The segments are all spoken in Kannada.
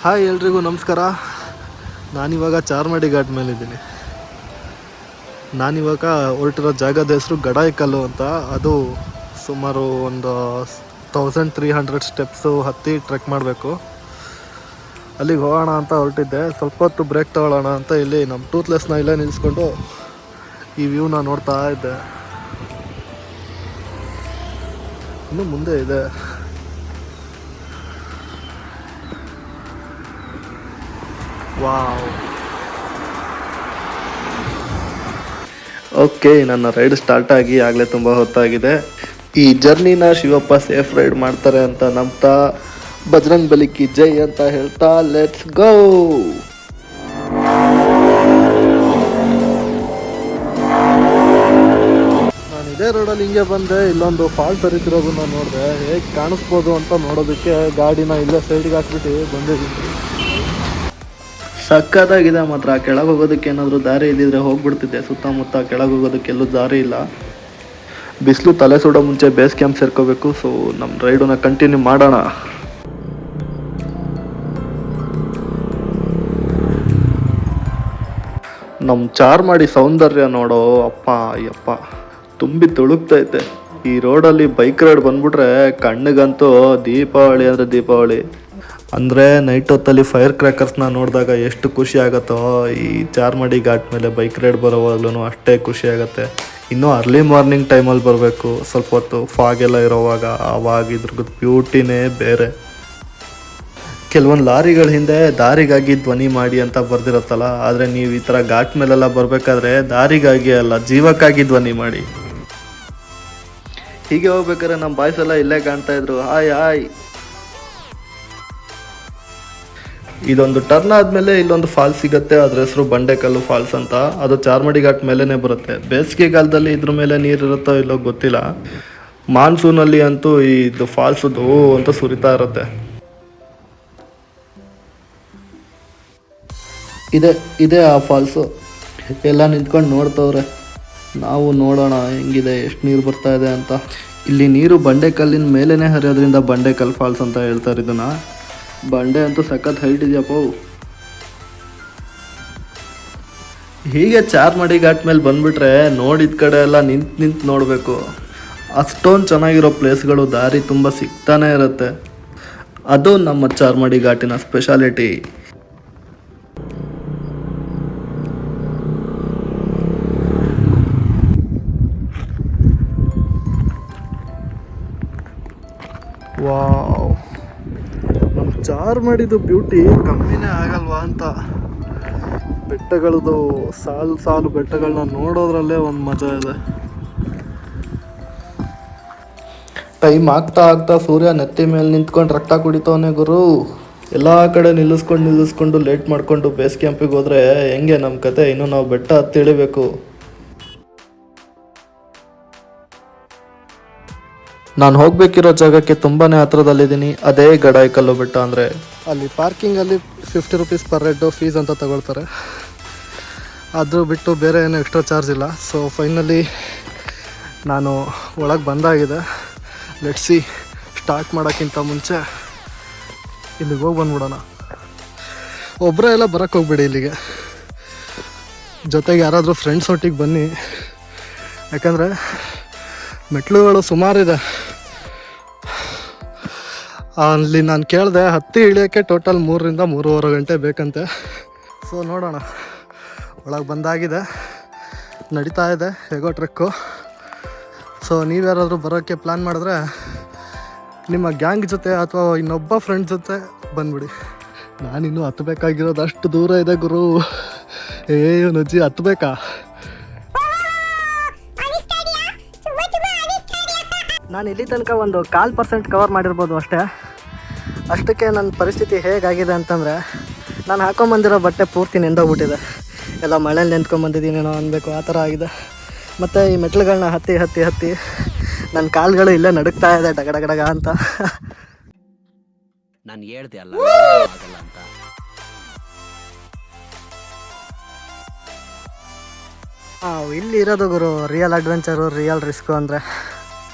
ಹಾಯ್ ಎಲ್ರಿಗೂ ನಮಸ್ಕಾರ. ನಾನಿವಾಗ ಚಾರ್ಮಾಡಿ ಘಾಟ್ ಮೇಲಿದ್ದೀನಿ. ನಾನಿವಾಗ ಹೊರಟಿರೋ ಜಾಗದ ಹೆಸರು ಗಡಾಯಿಕಲ್ಲು ಅಂತ. ಅದು ಸುಮಾರು ಒಂದು 1300 ಸ್ಟೆಪ್ಸು ಹತ್ತಿ ಟ್ರೆಕ್ ಮಾಡಬೇಕು. ಅಲ್ಲಿಗೆ ಹೋಗೋಣ ಅಂತ ಹೊರಟಿದ್ದೆ. ಸ್ವಲ್ಪ ಹೊತ್ತು ಬ್ರೇಕ್ ತಗೊಳ್ಳೋಣ ಅಂತ ಇಲ್ಲಿ ನಮ್ಮ ಟೂತ್ಲೆಸ್ನ ಇಲ್ಲೇ ನಿಲ್ಲಿಸ್ಕೊಂಡು ಈ ವ್ಯೂನ ನೋಡ್ತಾ ಇದ್ದೆ. ಇನ್ನು ಮುಂದೆ ಇದೆ. ವಾವ್. ಓಕೆ, ನನ್ನ ರೈಡ್ ಸ್ಟಾರ್ಟ್ ಆಗಿ ಆಗಲೇ ತುಂಬ ಹೊತ್ತಾಗಿದೆ. ಈ ಜರ್ನಿನ ಶಿವಪ್ಪ ಸೇಫ್ ರೈಡ್ ಮಾಡ್ತಾರೆ ಅಂತ ನಂಬ್ತಾ ಬಜರಂಗ್ ಬಲಿಕಿ ಜೈ ಅಂತ ಹೇಳ್ತಾ ಲೆಟ್ಸ್ ಗೋ. ನಾನು ಇದೇ ರೋಡಲ್ಲಿ ಹಿಂಗೆ ಬಂದೆ. ಇಲ್ಲೊಂದು ಫಾಲ್ಸ್ ಹರಿತಿರೋದನ್ನ ನೋಡಿದೆ. ಹೇಗೆ ಕಾಣಿಸ್ಬೋದು ಅಂತ ನೋಡೋದಕ್ಕೆ ಗಾಡಿನ ಇಲ್ಲೇ ಸೈಡ್ಗೆ ಹಾಕ್ಬಿಟ್ಟು ಬಂದಿದ್ದೀನಿ. ಸಕ್ಕತ್ತಾಗಿದೆ ಮಾತ್ರ. ಕೆಳಗೆ ಹೋಗೋದಕ್ಕೆ ಏನಾದರೂ ದಾರಿ ಇದ್ದಿದ್ರೆ ಹೋಗ್ಬಿಡ್ತಿದ್ದೆ. ಸುತ್ತಮುತ್ತ ಕೆಳಗೆ ಹೋಗೋದಕ್ಕೆ ಎಲ್ಲೂ ದಾರಿ ಇಲ್ಲ. ಬಿಸಿಲು ತಲೆ ಸುಡೋ ಮುಂಚೆ ಬೇಸ್ ಕ್ಯಾಂಪ್ ಸೇರ್ಕೋಬೇಕು. ಸೊ ನಮ್ಮ ರೈಡನ್ನ ಕಂಟಿನ್ಯೂ ಮಾಡೋಣ. ನಮ್ಮ ಚಾರ್ಮಾಡಿ ಸೌಂದರ್ಯ ನೋಡೋ ಅಪ್ಪ ಅಯ್ಯಪ್ಪ, ತುಂಬಿ ತುಳುಕ್ತೈತೆ. ಈ ರೋಡಲ್ಲಿ ಬೈಕ್ ರೈಡ್ ಬಂದ್ಬಿಟ್ರೆ ಕಣ್ಣಿಗಂತೂ ದೀಪಾವಳಿ ಅಂದರೆ ದೀಪಾವಳಿ. ಅಂದರೆ ನೈಟ್ ಹೊತ್ತಲ್ಲಿ ಫೈರ್ ಕ್ರ್ಯಾಕರ್ಸ್ನ ನೋಡಿದಾಗ ಎಷ್ಟು ಖುಷಿ ಆಗುತ್ತೋ, ಈ ಚಾರ್ಮಾಡಿ ಘಾಟ್ ಮೇಲೆ ಬೈಕ್ ರೈಡ್ ಬರೋವಾಗ್ಲೂ ಅಷ್ಟೇ ಖುಷಿ ಆಗುತ್ತೆ. ಇನ್ನೂ ಅರ್ಲಿ ಮಾರ್ನಿಂಗ್ ಟೈಮಲ್ಲಿ ಬರಬೇಕು, ಸ್ವಲ್ಪ ಹೊತ್ತು ಫಾಗ್ ಎಲ್ಲ ಇರೋವಾಗ. ಆವಾಗ ಇದ್ರದ್ದು ಬ್ಯೂಟಿನೇ ಬೇರೆ. ಕೆಲವೊಂದು ಲಾರಿಗಳ ಹಿಂದೆ ದಾರಿಗಾಗಿ ಧ್ವನಿ ಮಾಡಿ ಅಂತ ಬರ್ದಿರುತ್ತಲ್ಲ, ಆದರೆ ನೀವು ಈ ಥರ ಘಾಟ್ ಮೇಲೆಲ್ಲ ಬರಬೇಕಾದ್ರೆ ದಾರಿಗಾಗಿ ಅಲ್ಲ, ಜೀವಕ್ಕಾಗಿ ಧ್ವನಿ ಮಾಡಿ. ಹೀಗೆ ಹೋಗ್ಬೇಕಾದ್ರೆ ನಮ್ಮ ಬಾಯ್ಸ್ ಎಲ್ಲ ಇಲ್ಲೇ ಕಾಣ್ತಾ ಇದ್ರು. Hi hi. ಇದೊಂದು ಟರ್ನ್ ಆದಮೇಲೆ ಇಲ್ಲೊಂದು ಫಾಲ್ಸ್ ಸಿಗುತ್ತೆ. ಅದ್ರ ಹೆಸರು ಬಂಡೆಕಲ್ಲು ಫಾಲ್ಸ್ ಅಂತ. ಅದು ಚಾರ್ಮಾಡಿ ಘಾಟ್ ಮೇಲೇ ಬರುತ್ತೆ. ಬೇಸಿಗೆಗಾಲದಲ್ಲಿ ಇದ್ರ ಮೇಲೆ ನೀರು ಇರುತ್ತೋ ಇಲ್ಲೋ ಗೊತ್ತಿಲ್ಲ. ಮಾನ್ಸೂನಲ್ಲಿ ಅಂತೂ ಇದು ಫಾಲ್ಸ್ ಅಂತ ಸುರಿತಾ ಇರುತ್ತೆ. ಇದೇ ಆ ಫಾಲ್ಸು. ಎಲ್ಲ ನಿಂತ್ಕೊಂಡು ನೋಡ್ತವ್ರೆ. ನಾವು ನೋಡೋಣ ಹೆಂಗಿದೆ, ಎಷ್ಟು ನೀರು ಬರ್ತಾ ಇದೆ ಅಂತ. ಇಲ್ಲಿ ನೀರು ಬಂಡೆಕಲ್ಲಿನ ಮೇಲೇ ಹರಿಯೋದ್ರಿಂದ ಬಂಡೆಕಲ್ ಫಾಲ್ಸ್ ಅಂತ ಹೇಳ್ತಾರೆ ಇದನ್ನ. ಬಂಡೆ ಅಂತೂ ಸಖತ್ ಹೈಟ್ ಇದೆಯಪ್ಪ. ಹೀಗೆ ಚಾರ್ಮಾಡಿ ಘಾಟ್ ಮೇಲೆ ಬಂದ್ಬಿಟ್ರೆ ನೋಡಿದ ಕಡೆ ಎಲ್ಲ ನಿಂತು ನೋಡಬೇಕು. ಅಷ್ಟೊಂದು ಚೆನ್ನಾಗಿರೋ ಪ್ಲೇಸ್ಗಳು ದಾರಿ ತುಂಬ ಸಿಗ್ತಾನೆ ಇರುತ್ತೆ. ಅದು ನಮ್ಮ ಚಾರ್ಮಾಡಿ ಘಾಟಿನ ಸ್ಪೆಷಾಲಿಟಿ. ವಾವ್, ನಮ್ಮ ಚಾರ್ಮಾಡಿದು ಬ್ಯೂಟಿ ಕಮ್ಮಿನೇ ಆಗಲ್ವಾ ಅಂತ. ಬೆಟ್ಟಗಳದು ಸಾಲು ಸಾಲು ಬೆಟ್ಟಗಳನ್ನ ನೋಡೋದ್ರಲ್ಲೇ ಒಂದು ಮಜಾ ಇದೆ. ಟೈಮ್ ಆಗ್ತಾ ಆಗ್ತಾ ಸೂರ್ಯ ನೆತ್ತಿ ಮೇಲೆ ನಿಂತ್ಕೊಂಡು ರಕ್ತ ಕುಡಿತವನೇ ಗುರು. ಎಲ್ಲ ಕಡೆ ನಿಲ್ಲಿಸ್ಕೊಂಡು ಲೇಟ್ ಮಾಡಿಕೊಂಡು ಬೇಸ್ ಕ್ಯಾಂಪಿಗೆ ಹೋದರೆ ಹೆಂಗೆ ನಮ್ಮ ಕತೆ? ಇನ್ನೂ ನಾವು ಬೆಟ್ಟ ಹತ್ತಿ ಇಳಿಬೇಕು. ನಾನು ಹೋಗಬೇಕಿರೋ ಜಾಗಕ್ಕೆ ತುಂಬಾ ಹತ್ರದಲ್ಲಿದ್ದೀನಿ. ಅದೇ ಗಡಾಯಿಕಲ್ಲು ಬೆಟ್ಟ. ಅಂದರೆ ಅಲ್ಲಿ ಪಾರ್ಕಿಂಗಲ್ಲಿ 50 ರೂಪೀಸ್ ಪರ್ ಹೆಡ್ ಫೀಸ್ ಅಂತ ತಗೊಳ್ತಾರೆ. ಅದು ಬಿಟ್ಟು ಬೇರೆ ಏನೂ ಎಕ್ಸ್ಟ್ರಾ ಚಾರ್ಜ್ ಇಲ್ಲ. ಸೊ ಫೈನಲಿ ನಾನು ಒಳಗೆ ಬಂದಾಗಿದೆ. ಲೆಟ್ಸಿ ಸ್ಟಾರ್ಟ್ ಮಾಡೋಕ್ಕಿಂತ ಮುಂಚೆ ಇಲ್ಲಿಗೆ ಹೋಗಿ ಬಂದ್ಬಿಡೋಣ. ಒಬ್ಬರೇ ಎಲ್ಲ ಬರೋಕ್ಕೆ ಹೋಗ್ಬೇಡಿ ಇಲ್ಲಿಗೆ, ಜೊತೆಗೆ ಯಾರಾದರೂ ಫ್ರೆಂಡ್ಸ್ ಒಟ್ಟಿಗೆ ಬನ್ನಿ. ಯಾಕಂದರೆ ಮೆಟ್ಲುಗಳು ಸುಮಾರಿದೆ. ಅಲ್ಲಿ ನಾನು ಕೇಳಿದೆ, ಹತ್ತಿ ಇಳಿಯೋಕ್ಕೆ ಟೋಟಲ್ 3 ರಿಂದ 3.5 ಗಂಟೆ ಬೇಕಂತೆ. ಸೊ ನೋಡೋಣ. ಒಳಗೆ ಬಂದಾಗಿದೆ, ನಡೀತಾ ಇದೆ ಹೇಗೋ ಟ್ರೆಕ್ಕು. ಸೊ ನೀವ್ಯಾರಾದರೂ ಬರೋಕ್ಕೆ ಪ್ಲ್ಯಾನ್ ಮಾಡಿದ್ರೆ ನಿಮ್ಮ ಗ್ಯಾಂಗ್ ಜೊತೆ ಅಥವಾ ಇನ್ನೊಬ್ಬ ಫ್ರೆಂಡ್ ಜೊತೆ ಬಂದ್ಬಿಡಿ. ನಾನಿನ್ನೂ ಹತ್ತಬೇಕಾಗಿರೋದು ಅಷ್ಟು ದೂರ ಇದೆ ಗುರು. ನಜ್ಜಿ ಹತ್ತಬೇಕಾ? ನಾನು ಇಲ್ಲಿ ತನಕ ಒಂದು 1/4% ಕವರ್ ಮಾಡಿರ್ಬೋದು ಅಷ್ಟೇ. ಅಷ್ಟಕ್ಕೆ ನನ್ನ ಪರಿಸ್ಥಿತಿ ಹೇಗಾಗಿದೆ ಅಂತಂದರೆ, ನಾನು ಹಾಕೊಂಬಂದಿರೋ ಬಟ್ಟೆ ಪೂರ್ತಿ ನೆಂದೋಗ್ಬಿಟ್ಟಿದೆ. ಎಲ್ಲ ಮಳೇಲಿ ನೆಂದ್ಕೊಂಬಂದಿದ್ದೀನೇನೋ ಅನ್ಬೇಕು, ಆ ಥರ ಆಗಿದೆ. ಮತ್ತು ಈ ಮೆಟ್ಲುಗಳನ್ನ ಹತ್ತಿ ನನ್ನ ಕಾಲುಗಳು ಇಲ್ಲೇ ನಡುಕ್ತಾ ಇದೆ ಡಗಡಗಡಗ ಅಂತ. ನಾನು ಹೇಳ್ದೆ ಅಲ್ಲ ಅಂತ. ಇಲ್ಲಿ ಇರೋದು ಗುರು ರಿಯಲ್ ಅಡ್ವೆಂಚರು, ರಿಯಲ್ ರಿಸ್ಕು. ಅಂದರೆ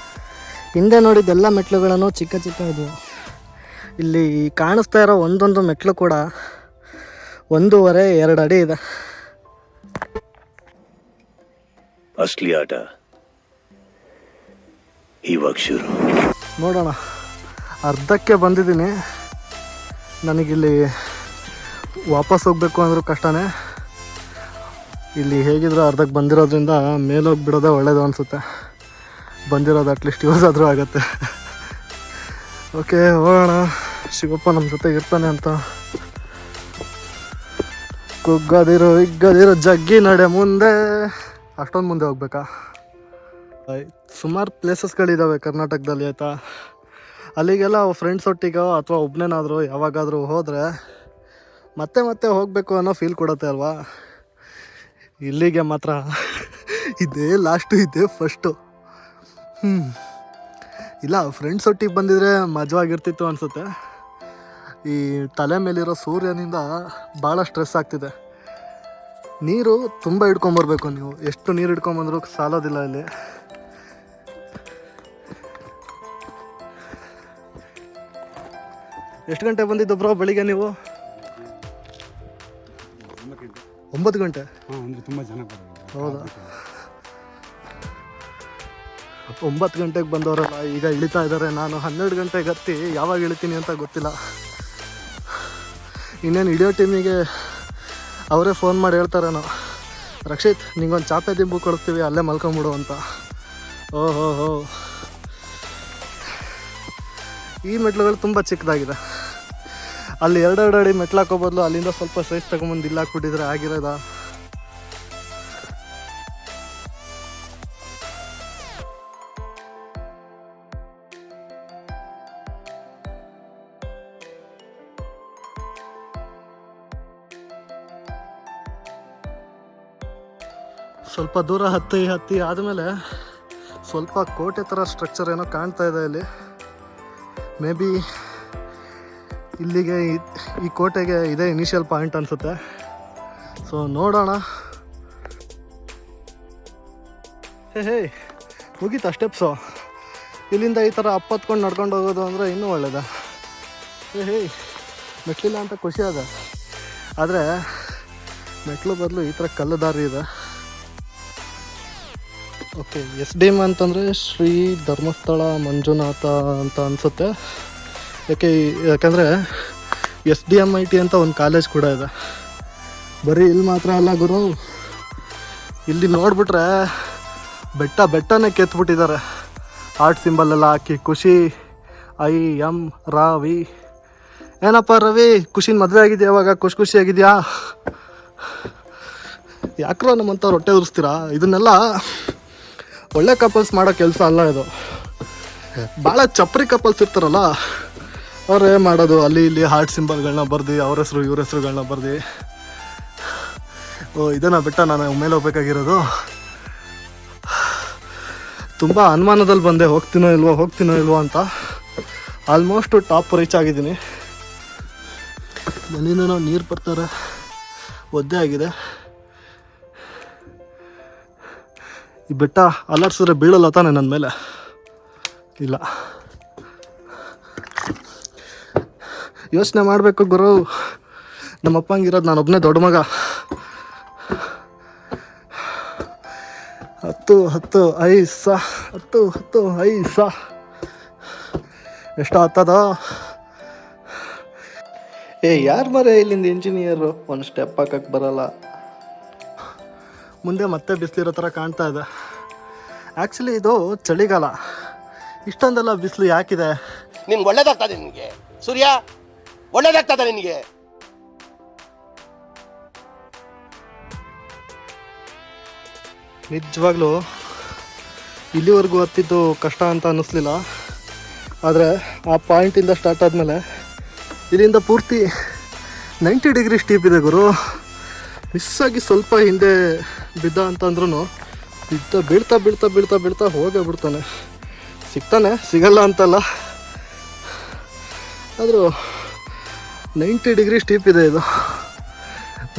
ಹಿಂದೆ ನೋಡಿದ್ದೆಲ್ಲ ಮೆಟ್ಲುಗಳನ್ನು ಚಿಕ್ಕ ಇದ್ವು. ಇಲ್ಲಿ ಕಾಣಿಸ್ತಾ ಇರೋ ಒಂದೊಂದು ಮೆಟ್ಲು ಕೂಡ 1.5-2 ಅಡಿ ಇದೆ. ಅಸ್ಲಿ ಆಟ ಇವಾಗ ಶುರು. ನೋಡೋಣ, ಅರ್ಧಕ್ಕೆ ಬಂದಿದ್ದೀನಿ. ನನಗಿಲ್ಲಿ ವಾಪಸ್ ಹೋಗಬೇಕು ಅಂದರೂ ಕಷ್ಟನೇ. ಇಲ್ಲಿ ಹೇಗಿದ್ರು ಅರ್ಧಕ್ಕೆ ಬಂದಿರೋದ್ರಿಂದ ಮೇಲೋಗಿ ಬಿಡೋದೇ ಒಳ್ಳೇದು ಅನಿಸುತ್ತೆ. ಬಂದಿರೋದು ಅಟ್ಲೀಸ್ಟ್ ಯೂಸ್ ಆದರೂ ಆಗುತ್ತೆ. ಓಕೆ, ಹೋಗೋಣ. ಶಿವಪ್ಪ ನಮ್ಮ ಜೊತೆ ಇರ್ತಾನೆ ಅಂತ. ಕುಗ್ಗದಿರೋ ಹಿಗ್ಗದಿರೋ ಜಗ್ಗಿ ನಡೆ ಮುಂದೆ. ಅಷ್ಟೊಂದು ಮುಂದೆ ಹೋಗ್ಬೇಕಾ? ಸುಮಾರು ಪ್ಲೇಸಸ್ಗಳಿದ್ದಾವೆ ಕರ್ನಾಟಕದಲ್ಲಿ, ಆಯಿತಾ. ಅಲ್ಲಿಗೆಲ್ಲ ಫ್ರೆಂಡ್ಸ್ ಒಟ್ಟಿಗೋ ಅಥವಾ ಒಬ್ಬನೇನಾದರೂ ಯಾವಾಗಾದರೂ ಹೋದರೆ ಮತ್ತೆ ಮತ್ತೆ ಹೋಗಬೇಕು ಅನ್ನೋ ಫೀಲ್ ಕೊಡುತ್ತೆ ಅಲ್ವಾ. ಇಲ್ಲಿಗೆ ಮಾತ್ರ ಇದೇ ಲಾಸ್ಟು, ಇದೇ ಫಸ್ಟು. ಇಲ್ಲ, ಫ್ರೆಂಡ್ಸ್ ಒಟ್ಟಿಗೆ ಬಂದಿದ್ರೆ ಮಜವಾಗಿರ್ತಿತ್ತು ಅನಿಸುತ್ತೆ. ಈ ತಲೆ ಮೇಲಿರೋ ಸೂರ್ಯನಿಂದ ಭಾಳ ಸ್ಟ್ರೆಸ್ ಆಗ್ತಿದೆ. ನೀರು ತುಂಬ ಹಿಡ್ಕೊಂಬರ್ಬೇಕು ನೀವು. ಎಷ್ಟು ನೀರು ಹಿಡ್ಕೊಂಬಂದ್ರೂ ಸಾಲೋದಿಲ್ಲ ಇಲ್ಲಿ. ಎಷ್ಟು ಗಂಟೆ ಬಂದಿದ್ದು ಬ್ರೋ ಬೆಳಿಗ್ಗೆ ನೀವು? 9 ಗಂಟೆ. ತುಂಬ ಜನ ಹೌದಾ? 9 ಗಂಟೆಗೆ ಬಂದವರಲ್ಲ, ಈಗ ಇಳಿತಾ ಇದ್ದಾರೆ. ನಾನು 12 ಗಂಟೆಗೆ ಹತ್ತಿ ಯಾವಾಗ ಇಳಿತೀನಿ ಅಂತ ಗೊತ್ತಿಲ್ಲ. ಇನ್ನೇನು ಇಳಿಯೋ ಟೀಮಿಗೆ ಅವರೇ ಫೋನ್ ಮಾಡಿ ಹೇಳ್ತಾರೇನೋ, ರಕ್ಷಿತ್ ನಿಂಗೊಂದು ಚಾಪೆ ದಿಂಬು ಕೊಡ್ತೀವಿ, ಅಲ್ಲೇ ಮಲ್ಕೊಂಬಿಡು ಅಂತ. ಓಹೋ, ಈ ಮೆಟ್ಲುಗಳು ತುಂಬ ಚಿಕ್ಕದಾಗಿದೆ. ಅಲ್ಲಿ 2 ಅಡಿ ಮೆಟ್ಲು ಹಾಕೋ ಬದಲು ಅಲ್ಲಿಂದ ಸ್ವಲ್ಪ ಸೈಜ್ ತಗೊಂಬಂದು ಇಲ್ಲಿ ಹಾಕ್ಬಿಟ್ಟಿದ್ರೆ ಆಗಿರೋದಾ? ಸ್ವಲ್ಪ ದೂರ ಹತ್ತಿ ಆದಮೇಲೆ ಸ್ವಲ್ಪ ಕೋಟೆ ಥರ ಸ್ಟ್ರಕ್ಚರ್ ಏನೋ ಕಾಣ್ತಾ ಇದೆ ಇಲ್ಲಿ. ಮೇ ಬಿ ಇಲ್ಲಿಗೆ ಈ ಕೋಟೆಗೆ ಇದೇ ಇನಿಷಿಯಲ್ ಪಾಯಿಂಟ್ ಅನಿಸುತ್ತೆ. ಸೊ ನೋಡೋಣ. ಹೇ ಮುಗೀತಾ ಸ್ಟೆಪ್ಸು? ಇಲ್ಲಿಂದ ಈ ಥರ ಅಪ್ಪತ್ಕೊಂಡು ನಡ್ಕೊಂಡು ಹೋಗೋದು ಅಂದರೆ ಇನ್ನೂ ಒಳ್ಳೆಯದ. ಹೇ ಮೆಟ್ಲಿಲ್ಲ ಅಂತ ಖುಷಿ ಅದ. ಆದರೆ ಮೆಟ್ಲು ಬದಲು ಈ ಥರ ಕಲ್ಲು ದಾರಿ ಇದೆ. ಓಕೆ, SDM ಅಂತಂದರೆ ಶ್ರೀ ಧರ್ಮಸ್ಥಳ ಮಂಜುನಾಥ ಅಂತ ಅನಿಸುತ್ತೆ. ಯಾಕಂದರೆ SDMIT ಅಂತ ಒಂದು ಕಾಲೇಜ್ ಕೂಡ ಇದೆ. ಬರೀ ಇಲ್ಲಿ ಮಾತ್ರ ಅಲ್ಲ ಗುರು, ಇಲ್ಲಿ ನೋಡಿಬಿಟ್ರೆ ಬೆಟ್ಟನೇ ಕೆತ್ಬಿಟ್ಟಿದ್ದಾರೆ. ಆರ್ಟ್ ಸಿಂಬಲ್ ಎಲ್ಲ ಹಾಕಿ ಖುಷಿ IM ರಾವಿ. ಏನಪ್ಪ ರವಿ, ಖುಷಿನ ಮದುವೆ ಆಗಿದೆಯಾ? ಯಾವಾಗ ಖುಷಿಯಾಗಿದೆಯಾ? ಯಾಕ್ರೋ ನಮ್ಮಂಥವ್ರು ಹೊಟ್ಟೆ ಉರಿಸ್ತೀರಾ? ಇದನ್ನೆಲ್ಲ ಒಳ್ಳೆ ಕಪಲ್ಸ್ ಮಾಡೋ ಕೆಲಸ ಅಲ್ಲ ಇದು. ಭಾಳ ಚಪ್ರಿ ಕಪಲ್ಸ್ ಇರ್ತಾರಲ್ಲ, ಅವರೇ ಮಾಡೋದು. ಅಲ್ಲಿ ಇಲ್ಲಿ ಹಾರ್ಟ್ ಸಿಂಬಲ್ಗಳನ್ನ ಬರ್ದು, ಅವ್ರ ಹೆಸರು ಇವ್ರ ಹೆಸರುಗಳನ್ನ ಬರ್ದು. ಇದನ್ನ ಬಿಟ್ಟ ನಾನು ಮೇಲೆ ಹೋಗ್ಬೇಕಾಗಿರೋದು. ತುಂಬ ಅನುಮಾನದಲ್ಲಿ ಬಂದೆ, ಹೋಗ್ತೀನೋ ಇಲ್ವೋ ಅಂತ. ಆಲ್ಮೋಸ್ಟ್ ಟಾಪ್ ರೀಚ್ ಆಗಿದ್ದೀನಿ. ಎಲ್ಲಿಂದನೋ ನೀರು ಬರ್ತಾರೆ, ಒದ್ದೆ ಆಗಿದೆ. ಈ ಬೆಟ್ಟ ಅಲ್ಲಾಡ್ಸಿದ್ರೆ ಬೀಳಲ್ಲ ತಾನೆ ನನ್ನ ಮೇಲೆ? ಇಲ್ಲ, ಯೋಚನೆ ಮಾಡಬೇಕು ಗುರು. ನಮ್ಮಪ್ಪ ಹಂಗಿರೋದು, ನಾನೊಬ್ಬನೇ ದೊಡ್ಡ ಮಗ. ಹತ್ತು ಐಸ ಎಷ್ಟು ಹತ್ತದ? ಯಾರು ಮರೆ ಇಲ್ಲಿಂದ ಇಂಜಿನಿಯರು? ಒಂದು ಸ್ಟೆಪ್ ಹಾಕಕ್ಕೆ ಬರಲ್ಲ. ಮುಂದೆ ಮತ್ತೆ ಬಿಸಿಲಿರೋ ಥರ ಕಾಣ್ತಾ ಇದೆ. ಆ್ಯಕ್ಚುಲಿ ಇದು ಚಳಿಗಾಲ. ಇಷ್ಟೊಂದೆಲ್ಲ ಬಿಸಿಲು ಯಾಕಿದೆ? ನಿನ್ಗೆ ಒಳ್ಳೇದಾಗ್ತದೆ, ನಿನಗೆ ಸೂರ್ಯ ಒಳ್ಳೇದಾಗ್ತದೆ ನಿನಗೆ. ನಿಜವಾಗ್ಲೂ ಇಲ್ಲಿವರೆಗೂ ಹತ್ತಿದ್ದು ಕಷ್ಟ ಅಂತ ಅನ್ನಿಸ್ಲಿಲ್ಲ. ಆದರೆ ಆ ಪಾಯಿಂಟಿಂದ ಸ್ಟಾರ್ಟ್ ಆದಮೇಲೆ ಇಲ್ಲಿಂದ ಪೂರ್ತಿ 90 ಡಿಗ್ರಿ ಸ್ಟೀಪ್ ಇದೆ ಗುರು. ಮಿಸ್ಸಾಗಿ ಸ್ವಲ್ಪ ಹಿಂದೆ ಬಿದ್ದ ಅಂತಂದ್ರೂ ಬೀಳ್ತಾ ಹೋಗೇ ಬಿಡ್ತಾನೆ. ಸಿಗಲ್ಲ ಅಂತಲ್ಲ, ಆದರೂ 90 ಡಿಗ್ರಿ ಸ್ಟೀಪ್ ಇದೆ ಇದು.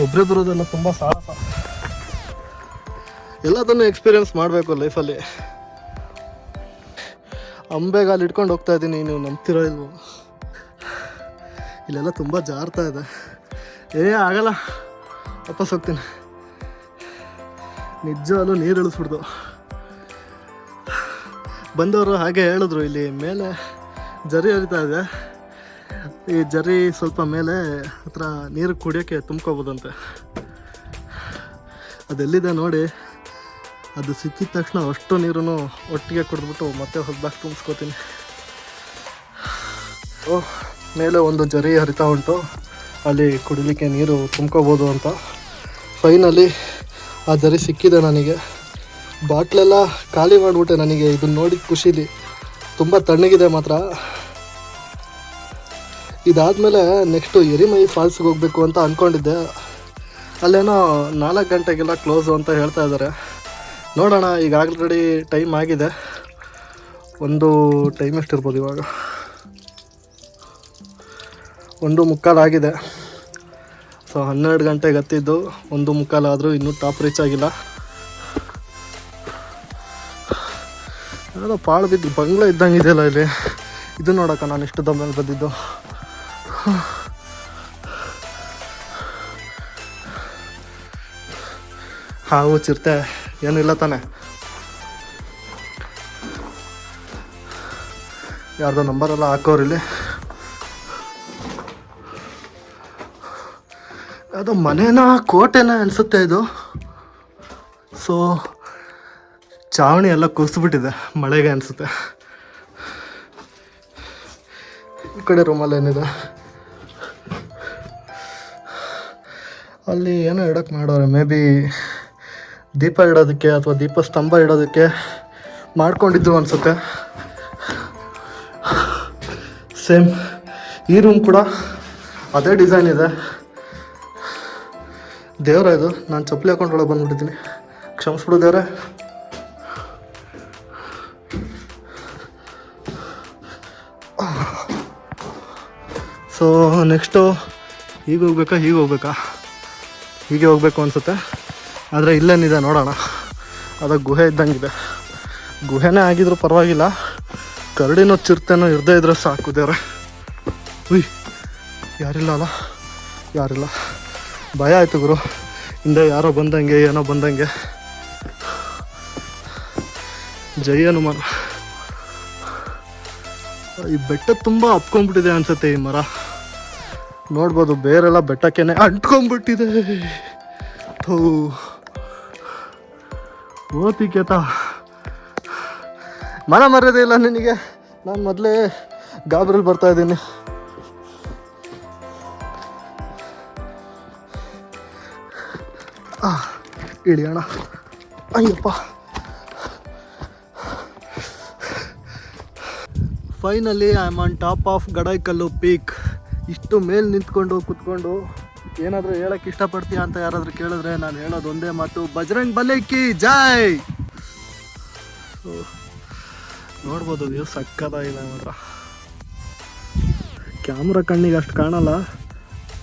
ಒಬ್ಬರೇ ಬರೋದೆಲ್ಲ ತುಂಬ ಸಾಹಸ. ಎಲ್ಲದನ್ನು ಎಕ್ಸ್ಪೀರಿಯನ್ಸ್ ಮಾಡಬೇಕು ಲೈಫಲ್ಲಿ. ಅಂಬೆಗಾಲು ಇಟ್ಕೊಂಡು ಹೋಗ್ತಾ ಇದ್ದೀನಿ, ನೀವು ನಂಬ್ತಿರೋ ಇಲ್ವೋ? ಇಲ್ಲೆಲ್ಲ ತುಂಬ ಜಾರ್ತಾ ಇದೆ. ಆಗಲ್ಲ, ವಾಪಸ್ ಹೋಗ್ತೀನಿ. ನಿಜವಲ್ಲೂ ನೀರು ಇಳಿಸ್ಬಿಡ್ದು. ಬಂದವರು ಹಾಗೆ ಹೇಳಿದ್ರು, ಇಲ್ಲಿ ಮೇಲೆ ಜರಿ ಹರಿತಾ ಇದೆ, ಈ ಜರಿ ಸ್ವಲ್ಪ ಮೇಲೆ ಹತ್ರ ನೀರು ಕುಡಿಯೋಕ್ಕೆ ತುಂಬ್ಕೋಬೋದಂತೆ. ಅದೆಲ್ಲಿದೆ ನೋಡಿ, ಅದು ಸಿಕ್ಕಿದ ತಕ್ಷಣ ಅಷ್ಟು ನೀರನ್ನು ಒಟ್ಟಿಗೆ ಕುಡಿದ್ಬಿಟ್ಟು ಮತ್ತೆ ಹೊಸದಾಗಿ ತುಂಬಿಸ್ಕೋತೀನಿ. ಮೇಲೆ ಒಂದು ಜರಿ ಹರಿತಾ ಉಂಟು, ಅಲ್ಲಿ ಕುಡಿಲಿಕ್ಕೆ ನೀರು ತುಂಬ್ಕೋಬೋದು ಅಂತ. ಫೈನಲಿ ಆ ಜರಿ ಸಿಕ್ಕಿದೆ ನನಗೆ. ಬಾಟ್ಲೆಲ್ಲ ಖಾಲಿ ಮಾಡಿಬಿಟ್ಟೆ ನನಗೆ ಇದನ್ನ ನೋಡಿದ ಖುಷಿಲಿ. ತುಂಬ ತಣ್ಣಗಿದೆ ಮಾತ್ರ. ಇದಾದಮೇಲೆ ನೆಕ್ಸ್ಟು ಎರಿಮೈ ಫಾಲ್ಸ್ಗೆ ಹೋಗಬೇಕು ಅಂತ ಅಂದ್ಕೊಂಡಿದ್ದೆ. ಅಲ್ಲೇನೋ 4 ಗಂಟೆಗೆಲ್ಲ ಕ್ಲೋಸು ಅಂತ ಹೇಳ್ತಾ ಇದ್ದಾರೆ. ನೋಡೋಣ, ಈಗ ಆಲ್ರೆಡಿ ಟೈಮ್ ಆಗಿದೆ. ಒಂದು ಟೈಮ್ ಎಷ್ಟಿರ್ಬೋದು ಇವಾಗ, 1:15 ಆಗಿದೆ. ಸೊ 12 ಗಂಟೆಗೆ ಹತ್ತಿದ್ದು 1:15 ಆದರೂ ಇನ್ನೂ ಟಾಪ್ ರೀಚ್ ಆಗಿಲ್ಲ. ಯಾವುದೋ ಪಾಳು ಬಿದ್ದು ಬಂಗ್ಲೆ ಇದ್ದಂಗೆ ಇದೆಯಲ್ಲ ಇಲ್ಲಿ. ಇದು ನೋಡೋಕೆ ನಾನು ಇಷ್ಟು ದಮ್ಮೇಲೆ ಬಂದಿದ್ದು. ಹಾವು ಚಿರತೆ ಏನಿಲ್ಲ ತಾನೆ? ಯಾರ್ದೋ ನಂಬರೆಲ್ಲ ಹಾಕೋರಿಲ್ಲಿ. ಯಾವುದೋ ಮನೇನ ಕೋಟೆನ ಅನಿಸುತ್ತೆ ಇದು. ಸೊ ಚಾವಣಿ ಎಲ್ಲ ಕುಸಿದ್ಬಿಟ್ಟಿದೆ ಮಳೆಗೆ ಅನಿಸುತ್ತೆ. ಈ ಕಡೆ ರೂಮಲ್ಲಿ ಏನಿದೆ, ಅಲ್ಲಿ ಏನೋ ಇಡೋಕ್ಕೆ ಮಾಡೋರೆ. ಮೇ ಬಿ ದೀಪ ಇಡೋದಕ್ಕೆ ಅಥವಾ ದೀಪ ಸ್ತಂಭ ಇಡೋದಕ್ಕೆ ಮಾಡ್ಕೊಂಡಿದ್ದು ಅನಿಸುತ್ತೆ. ಸೇಮ್ ಈ ರೂಮ್ ಕೂಡ ಅದೇ ಡಿಸೈನ್ ಇದೆ. ದೇವರ ಇದು, ನಾನು ಚಪ್ಪಲಿ ಹಾಕೊಂಡೊಳಗೆ ಬಂದುಬಿಟ್ಟಿದ್ದೀನಿ, ಕ್ಷಮಿಸ್ಬಿಡು ದೇವರೇ. ಸೊ ನೆಕ್ಸ್ಟು ಹೀಗೆ ಹೋಗ್ಬೇಕಾ ಹೀಗೆ ಹೋಗ್ಬೇಕು ಅನಿಸುತ್ತೆ. ಆದರೆ ಇಲ್ಲೇನಿದೆ ನೋಡೋಣ. ಅದು ಗುಹೆ ಇದ್ದಂಗಿದೆ. ಗುಹೆನೇ ಆಗಿದ್ರು ಪರವಾಗಿಲ್ಲ, ಕರಡಿನೋ ಚಿರತೆನೋ ಇರದೇ ಇದ್ರೆ ಸಾಕು ದೇವ್ರೆ. ಯಾರಿಲ್ಲ ಅಲ್ಲ, ಯಾರಿಲ್ಲ. ಭಯ ಆಯಿತು ಗುರು, ಹಿಂದೆ ಯಾರೋ ಬಂದಂಗೆ ಏನೋ ಬಂದಂಗೆ. ಜೈ ಹನುಮಾನ್. ಈ ಬೆಟ್ಟ ತುಂಬ ಹಪ್ಕೊಂಡ್ಬಿಟ್ಟಿದೆ ಅನ್ಸುತ್ತೆ ಈ ಮರ. ನೋಡ್ಬೋದು, ಬೇರೆಲ್ಲ ಬೆಟ್ಟಕ್ಕೇನೆ ಅಂಟ್ಕೊಂಡ್ಬಿಟ್ಟಿದೆ. ಓತಿಕೇತ ಮನ ಮರ್ಯಾದೆ ಇಲ್ಲ ನಿನಗೆ. ನಾನು ಮೊದಲೇ ಗಾಬರಲ್ಲಿ ಬರ್ತಾ ಇದ್ದೀನಿ. ಇಳಿಯೋಣ. Ayyappa, finally I am on top of Gadayikallu peak. ಇಷ್ಟು ಮೇಲೆ ನಿಂತ್ಕೊಂಡು ಕುತ್ಕೊಂಡು ಏನಾದರೂ ಹೇಳೋಕ್ಕೆ ಇಷ್ಟಪಡ್ತೀಯಾ ಅಂತ ಯಾರಾದರೂ ಕೇಳಿದ್ರೆ ನಾನು ಹೇಳೋದು ಒಂದೇ ಮಾತು, ಬಜರಂಗ್ ಬಲಿ ಕಿ ಜೈ. ನೋಡ್ಬೋದು, ವ್ಯೂ ಸಕ್ಕತ್ತಾಗಿದೆ ಮಾತ್ರ. ಕ್ಯಾಮ್ರಾ ಕಣ್ಣಿಗೆ ಅಷ್ಟು ಕಾಣಲ್ಲ.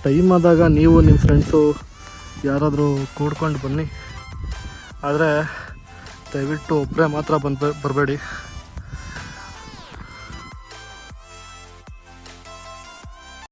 ಟೈಮ್ ಆದಾಗ ನೀವು ನಿಮ್ಮ ಫ್ರೆಂಡ್ಸು ಯಾರಾದರೂ ಕೂಡ್ಕೊಂಡು ಬನ್ನಿ. ಆದರೆ ದಯವಿಟ್ಟು ಒಬ್ಬರೇ ಮಾತ್ರ ಬರಬೇಡಿ.